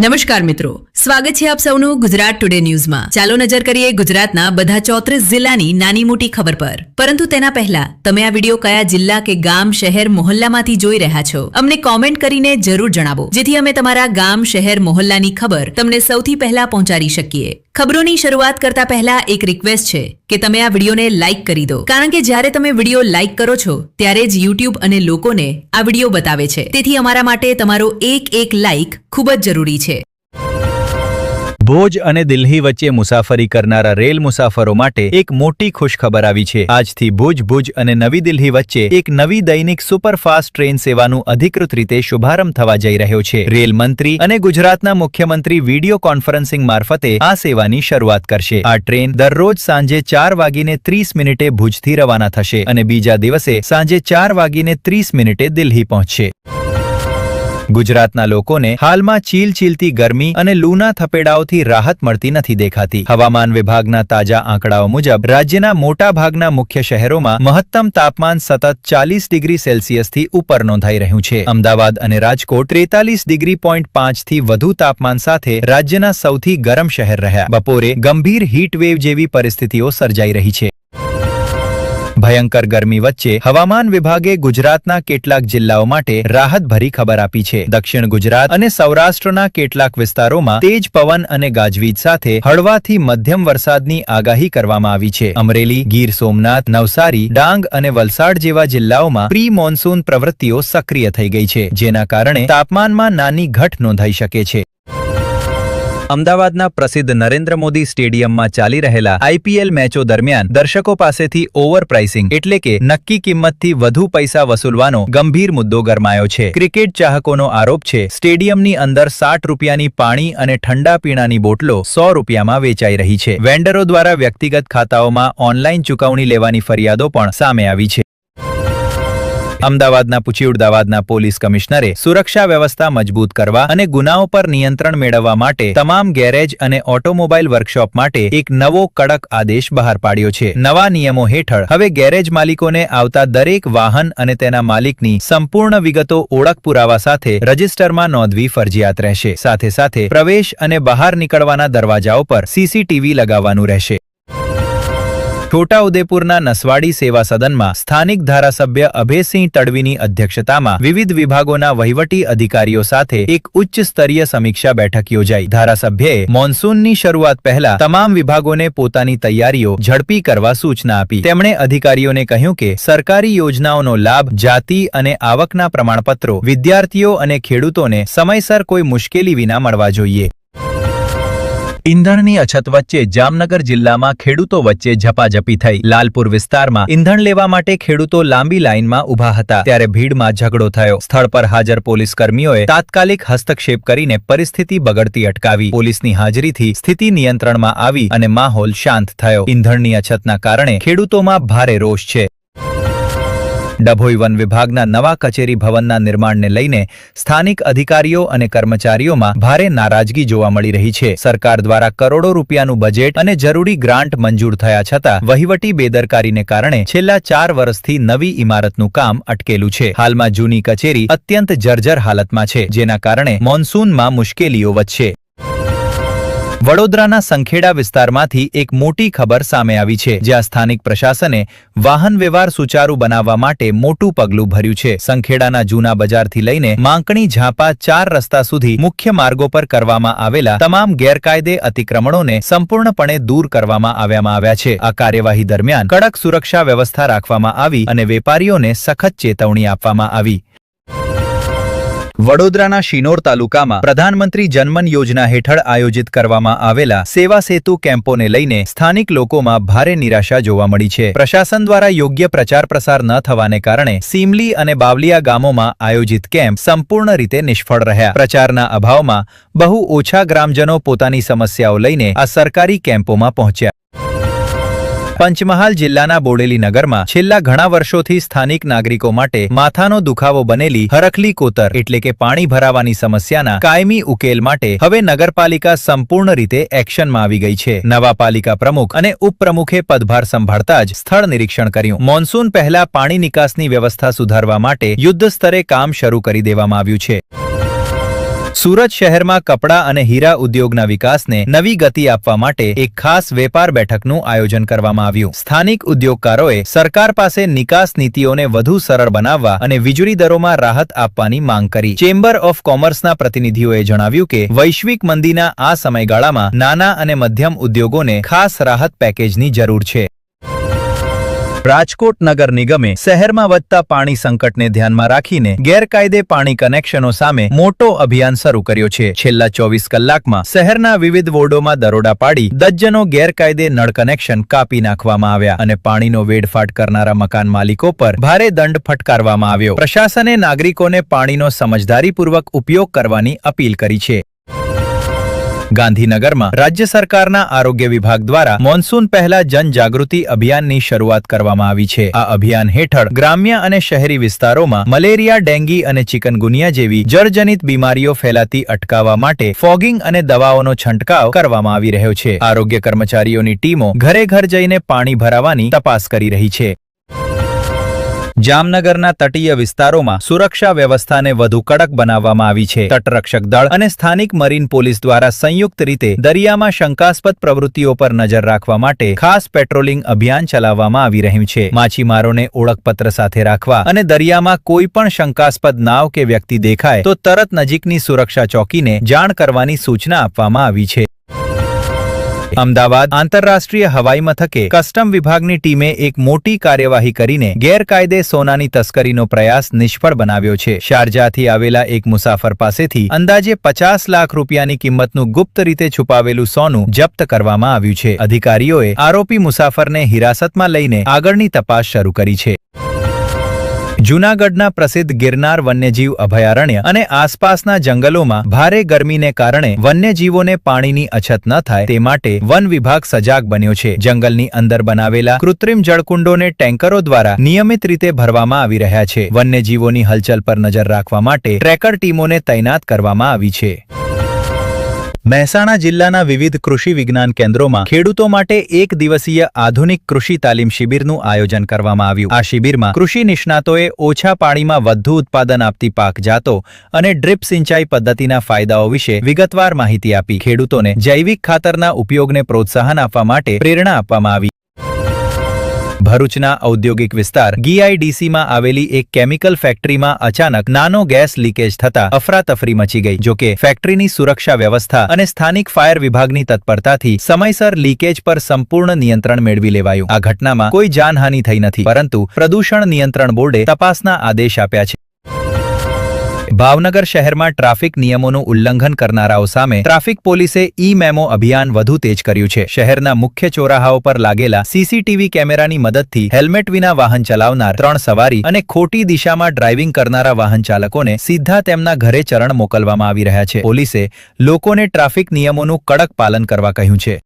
નમસ્કાર મિત્રો, સ્વાગત છે આપ સૌનું ગુજરાત ટુડે ન્યૂઝમાં। ચાલો નજર કરીએ ગુજરાતના બધા 34 જિલ્લાની નાની મોટી ખબર પર। પરંતુ તેના પહેલા તમે આ વિડિયો કયા જિલ્લા કે ગામ શહેર મોહલ્લામાંથી જોઈ રહ્યા છો અમને કોમેન્ટ કરીને જરૂર જણાવો, જેથી અમે તમારા ગામ શહેર મોહલ્લાની ખબર તમને સૌથી પહેલા પહોંચાડી શકીએ। ખબરોની શરૂઆત કરતા પહેલા એક રિક્વેસ્ટ છે કે તમે આ વિડિયોને લાઈક કરી દો, કારણ કે જ્યારે તમે વિડિયો લાઈક કરો છો ત્યારે જ YouTube અને લોકોને આ વિડિયો બતાવે છે। તેથી અમારા માટે તમારો એક લાઈક ખૂબ જ જરૂરી છે। ભુજ અને દિલ્હી વચ્ચે મુસાફરી કરનારા રેલ મુસાફરો માટે એક મોટી ખુશખબર આવી છે। આજથી ભુજ અને નવી દિલ્હી વચ્ચે એક નવી દૈનિક સુપરફાસ્ટ ટ્રેન સેવાનું અધિકૃત રીતે શુભારંભ થવા જઈ રહ્યો છે। રેલ મંત્રી અને ગુજરાતના મુખ્યમંત્રી વિડિયો કોન્ફરન્સિંગ મારફતે આ સેવાની શરૂઆત કરશે। આ ટ્રેન દરરોજ સાંજે 4:30 ભુજથી રવાના થશે અને બીજા દિવસે સાંજે 4:30 દિલ્હી પહોંચશે। ગુજરાતના લોકોને હાલમાં ચીલચીલતી ગરમી અને લૂના થપેડાઓથી રાહત મળતી નથી દેખાતી। હવામાન વિભાગના તાજા આંકડાઓ મુજબ રાજ્યના મોટા ભાગના મુખ્ય શહેરોમાં મહત્તમ તાપમાન સતત 40 ડિગ્રી સેલ્સિયસથી ઉપર નોંધાઈ રહ્યું છે। અમદાવાદ અને રાજકોટ 43.5 થી વધુ તાપમાન સાથે રાજ્યના સૌથી ગરમ શહેર રહ્યા। બપોરે ગંભીર હીટવેવ જેવી પરિસ્થિતિઓ સર્જાઈ રહી છે। ભયંકર ગરમી વચ્ચે હવામાન વિભાગે ગુજરાતના કેટલાક જિલ્લાઓ માટે રાહતભરી ખબર આપી છે। દક્ષિણ ગુજરાત અને સૌરાષ્ટ્રના કેટલાક વિસ્તારોમાં તેજ પવન અને ગાજવીજ સાથે હળવાથી મધ્યમ વરસાદની આગાહી કરવામાં આવી છે। અમરેલી, ગીર સોમનાથ, નવસારી, ડાંગ અને વલસાડ જેવા જિલ્લાઓમાં પ્રી મોન્સૂન પ્રવૃત્તિઓ સક્રિય થઈ ગઈ છે, જેના કારણે તાપમાનમાં નાની ઘટ નોંધાઈ શકે છે। અમદાવાદના પ્રસિદ્ધ નરેન્દ્ર મોદી સ્ટેડિયમમાં ચાલી રહેલા IPL મેચો દરમિયાન દર્શકો પાસેથી ઓવર પ્રાઇસિંગ એટલે કે નક્કી કિંમતથી વધુ પૈસા વસૂલવાનો ગંભીર મુદ્દો ગરમાયો છે। ક્રિકેટ ચાહકોનો આરોપ છે સ્ટેડિયમની અંદર 60 રૂપિયાની પાણી અને ઠંડા પીણાની બોટલો 100 રૂપિયામાં વેચાઈ રહી છે। વેન્ડરો દ્વારા વ્યક્તિગત ખાતાઓમાં ઓનલાઈન ચૂકવણી લેવાની ફરિયાદો પણ સામે આવી છે। અમદાવાદના પુછીઉડાવાદના પોલીસ કમિશનરે સુરક્ષા વ્યવસ્થા મજબૂત કરવા અને ગુનાઓ પર નિયંત્રણ મેળવવા માટે તમામ ગેરેજ અને ઓટોમોબાઈલ વર્કશોપ માટે એક નવો કડક આદેશ બહાર પાડ્યો છે। નવા નિયમો હેઠળ હવે ગેરેજ માલિકોને આવતા દરેક વાહન અને તેના માલિકની સંપૂર્ણ વિગતો ઓળખ પુરાવા સાથે રજિસ્ટરમાં નોંધવી ફરજિયાત રહેશે। સાથે સાથે પ્રવેશ અને બહાર નીકળવાના દરવાજાઓ પર CCTV લગાવવાનું રહેશે। છોટાઉદેપુરના નસવાડી સેવા સદનમાં સ્થાનિક ધારાસભ્ય અભયસિંહ તડવીની અધ્યક્ષતામાં વિવિધ વિભાગોના વહીવટી અધિકારીઓ સાથે એક ઉચ્ચ સ્તરીય સમીક્ષા બેઠક યોજાઈ। ધારાસભ્યએ મોન્સૂનની શરૂઆત પહેલા તમામ વિભાગોને પોતાની તૈયારીઓ ઝડપી કરવા સૂચના આપી। તેમણે અધિકારીઓને કહ્યું કે સરકારી યોજનાઓનો લાભ જાતિ અને આવકના પ્રમાણપત્રો વિદ્યાર્થીઓ અને ખેડૂતોને સમયસર કોઈ મુશ્કેલી વિના મળવા જોઈએ। ઈંધણની અછત વચ્ચે જામનગર જિલ્લામાં ખેડૂતો વચ્ચે ઝપાઝપી થઈ। લાલપુર વિસ્તારમાં ઈંધણ લેવા માટે ખેડૂતો લાંબી લાઈનમાં ઊભા હતા, ત્યારે ભીડમાં ઝઘડો થયો। સ્થળ પર હાજર પોલીસ કર્મીઓએ તાત્કાલિક હસ્તક્ષેપ કરીને પરિસ્થિતિ બગડતી અટકાવી। પોલીસની હાજરીથી સ્થિતિ નિયંત્રણમાં આવી અને માહોલ શાંત થયો। ઈંધણની અછતના કારણે ખેડૂતોમાં ભારે રોષ છે। ડભોઈ વન વિભાગના નવા કચેરી ભવનના નિર્માણને લઈને સ્થાનિક અધિકારીઓ અને કર્મચારીઓમાં ભારે નારાજગી જોવા મળી રહી છે। સરકાર દ્વારા કરોડો રૂપિયાનું બજેટ અને જરૂરી ગ્રાન્ટ મંજૂર થયા છતાં વહીવટી બેદરકારીને કારણે છેલ્લા 4 વર્ષથી નવી ઇમારતનું કામ અટકેલું છે। હાલમાં જૂની કચેરી અત્યંત જર્જર હાલતમાં છે, જેના કારણે મોન્સૂનમાં મુશ્કેલીઓ વધશે। વડોદરાના સંખેડા વિસ્તારમાંથી એક મોટી ખબર સામે આવી છે, જ્યાં સ્થાનિક પ્રશાસને વાહન વ્યવહાર સુચારુ બનાવવા માટે મોટું પગલું ભર્યું છે। સંખેડાના જૂના બજારથી લઈને માંકણી ઝાપા 4 રસ્તા સુધી મુખ્ય માર્ગો પર કરવામાં આવેલા તમામ ગેરકાયદે અતિક્રમણોને સંપૂર્ણપણે દૂર કરવામાં આવ્યા છે। આ કાર્યવાહી દરમિયાન કડક સુરક્ષા વ્યવસ્થા રાખવામાં આવી અને વેપારીઓને સખત ચેતવણી આપવામાં આવી। વડોદરાના શિનોર તાલુકામાં પ્રધાનમંત્રી જનમન યોજના હેઠળ આયોજિત કરવામાં આવેલા સેવા સેતુ કેમ્પોને લઈને સ્થાનિક લોકોમાં ભારે નિરાશા જોવા મળી છે। પ્રશાસન દ્વારા યોગ્ય પ્રચાર પ્રસાર ન થવાને કારણે સીમલી અને બાવલિયા ગામોમાં આયોજિત કેમ્પ સંપૂર્ણ રીતે નિષ્ફળ રહ્યા। પ્રચારના અભાવમાં બહુ ઓછા ગ્રામજનો પોતાની સમસ્યાઓ લઈને આ સરકારી કેમ્પોમાં પહોંચ્યા। પંચમહાલ જિલ્લાના બોડેલી નગરમાં છેલ્લા ઘણા વર્ષોથી સ્થાનિક નાગરિકો માટે માથાનો દુખાવો બનેલી હરખલી કોતર એટલે કે પાણી ભરાવાની સમસ્યાના કાયમી ઉકેલ માટે હવે નગરપાલિકા સંપૂર્ણ રીતે એક્શનમાં આવી ગઈ છે। નવા પાલિકા પ્રમુખ અને ઉપપ્રમુખે પદભાર સંભાળતા જ સ્થળ નિરીક્ષણ કર્યું। મોન્સૂન પહેલા પાણી નિકાસની વ્યવસ્થા સુધારવા માટે યુદ્ધ સ્તરે કામ શરૂ કરી દેવામાં આવ્યું છે। સુરત શહેરમાં કપડાં અને હીરા ઉદ્યોગના વિકાસને નવી ગતિ આપવા માટે એક ખાસ વેપાર બેઠકનું આયોજન કરવામાં આવ્યું. સ્થાનિક ઉદ્યોગકારોએ સરકાર પાસે નિકાસ નીતિઓને વધુ સરળ બનાવવા અને વીજળી દરોમાં રાહત આપવાની માંગ કરી. ચેમ્બર ઓફ કોમર્સના પ્રતિનિધિઓએ જણાવ્યું કે વૈશ્વિક મંદીના આ સમયગાળામાં નાના અને મધ્યમ ઉદ્યોગોને ખાસ રાહત પેકેજની જરૂર છે. રાજકોટ નગર નિગમે શહેરમાં વધતા પાણી સંકટને ધ્યાનમાં રાખીને ગેરકાયદે પાણી કનેક્શનો સામે મોટો અભિયાન શરૂ કર્યો છે. છેલ્લા 24 કલાકમાં શહેરના વિવિધ વોર્ડોમાં દરોડા પાડી દર્જનો ગેરકાયદે નળ કનેક્શન કાપી નાખવામાં આવ્યા અને પાણીનો વેડફાટ કરનારા મકાન માલિકો પર ભારે દંડ ફટકારવામાં આવ્યો. પ્રશાસને નાગરિકોને પાણીનો સમજદારીપૂર્વક ઉપયોગ કરવાની અપીલ કરી છે. ગાંધીનગરમાં રાજ્ય સરકારના આરોગ્ય વિભાગ દ્વારા મોન્સૂન પહેલા જનજાગૃતિ અભિયાનની શરૂઆત કરવામાં આવી છે. આ અભિયાન હેઠળ ગ્રામ્ય અને શહેરી વિસ્તારોમાં મલેરિયા, ડેન્ગી અને ચિકનગુનિયા જેવી જળજનિત બીમારીઓ ફેલાતી અટકાવવા માટે ફોગિંગ અને દવાઓનો છંટકાવ કરવામાં આવી રહ્યો છે. આરોગ્ય કર્મચારીઓની ટીમો ઘરે ઘર જઈને પાણી ભરાવાની તપાસ કરી રહી છે. જામનગરના તટીય વિસ્તારોમાં સુરક્ષા વ્યવસ્થાને વધુ કડક બનાવવામાં આવી છે. તટરક્ષક દળ અને સ્થાનિક મરીન પોલીસ દ્વારા સંયુક્ત રીતે દરિયામાં શંકાસ્પદ પ્રવૃત્તિઓ પર નજર રાખવા માટે ખાસ પેટ્રોલિંગ અભિયાન ચલાવવામાં આવી રહ્યું છે. માછીમારોને ઓળખપત્ર સાથે રાખવા અને દરિયામાં કોઈ પણ શંકાસ્પદ નાવ કે વ્યક્તિ દેખાય તો તરત નજીકની સુરક્ષા ચોકીને જાણ કરવાની સૂચના આપવામાં આવી છે. અમદાવાદ આંતરરાષ્ટ્રીય હવાઈ મથકે કસ્ટમ વિભાગની ટીમે એક મોટી કાર્યવાહી કરીને ગેરકાયદે સોનાની તસ્કરીનો પ્રયાસ નિષ્ફળ બનાવ્યો છે. શારજાહથી આવેલા એક મુસાફર પાસેથી અંદાજે 50 લાખ રૂપિયાની કિંમતનું ગુપ્ત રીતે છુપાવેલું સોનું જપ્ત કરવામાં આવ્યું છે. અધિકારીઓએ આરોપી મુસાફરને હિરાસતમાં લઈને આગળની તપાસ શરૂ કરી છે. જૂનાગઢના પ્રસિદ્ધ ગિરનાર વન્યજીવ અભયારણ્ય અને આસપાસના જંગલોમાં ભારે ગરમીને કારણે વન્યજીવોને પાણીની અછત ન થાય તે માટે વન વિભાગ સજાગ બન્યો છે. જંગલની અંદર બનાવેલા કૃત્રિમ જળકુંડોને ટેન્કરો દ્વારા નિયમિત રીતે ભરવામાં આવી રહ્યા છે. વન્યજીવોની હલચલ પર નજર રાખવા માટે ટ્રેકર ટીમોને તૈનાત કરવામાં આવી છે. મહેસાણા જિલ્લાના વિવિધ કૃષિ વિજ્ઞાન કેન્દ્રોમાં ખેડૂતો માટે એક દિવસીય આધુનિક કૃષિ તાલીમ શિબિરનું આયોજન કરવામાં આવ્યું. આ શિબિરમાં કૃષિ નિષ્ણાતોએ ઓછા પાણીમાં વધુ ઉત્પાદન આપતી પાક જાતો અને ડ્રીપ સિંચાઈ પદ્ધતિના ફાયદાઓ વિશે વિગતવાર માહિતી આપી. ખેડૂતોને જૈવિક ખાતરના ઉપયોગને પ્રોત્સાહન આપવા માટે પ્રેરણા આપવામાં આવી. ભરૂચના ઔદ્યોગિક વિસ્તાર GIDCમાં આવેલી એક કેમિકલ ફેક્ટરીમાં અચાનક નાનો ગેસ લીકેજ થતા અફરાતફરી મચી ગઈ. જોકે ફેક્ટરીની સુરક્ષા વ્યવસ્થા અને સ્થાનિક ફાયર વિભાગની તત્પરતાથી સમયસર લીકેજ પર સંપૂર્ણ નિયંત્રણ મેળવી લેવાયું. આ ઘટનામાં કોઈ જાનહાનિ થઈ નથી, પરંતુ પ્રદૂષણ નિયંત્રણ બોર્ડે તપાસના આદેશ આપ્યા છે. ભાવનગર શહેરમાં ટ્રાફિક નિયમોનું ઉલ્લંઘન કરનારાઓ સામે ટ્રાફિક પોલીસે ઈ-મેમો અભિયાન વધુ તેજ કર્યું છે. શહેરના મુખ્ય ચોરાહાઓ પર લાગેલા CCTV કેમેરાની મદદથી હેલ્મેટ વિના વાહન ચલાવનાર, 3 સવારી અને ખોટી દિશામાં ડ્રાઇવિંગ કરનારા વાહન ચાલકોને સીધા તેમના ઘરે ચરણ મોકલવામાં આવી રહ્યા છે. પોલીસે લોકોને ટ્રાફિક નિયમોનું કડક પાલન કરવા કહ્યું છે.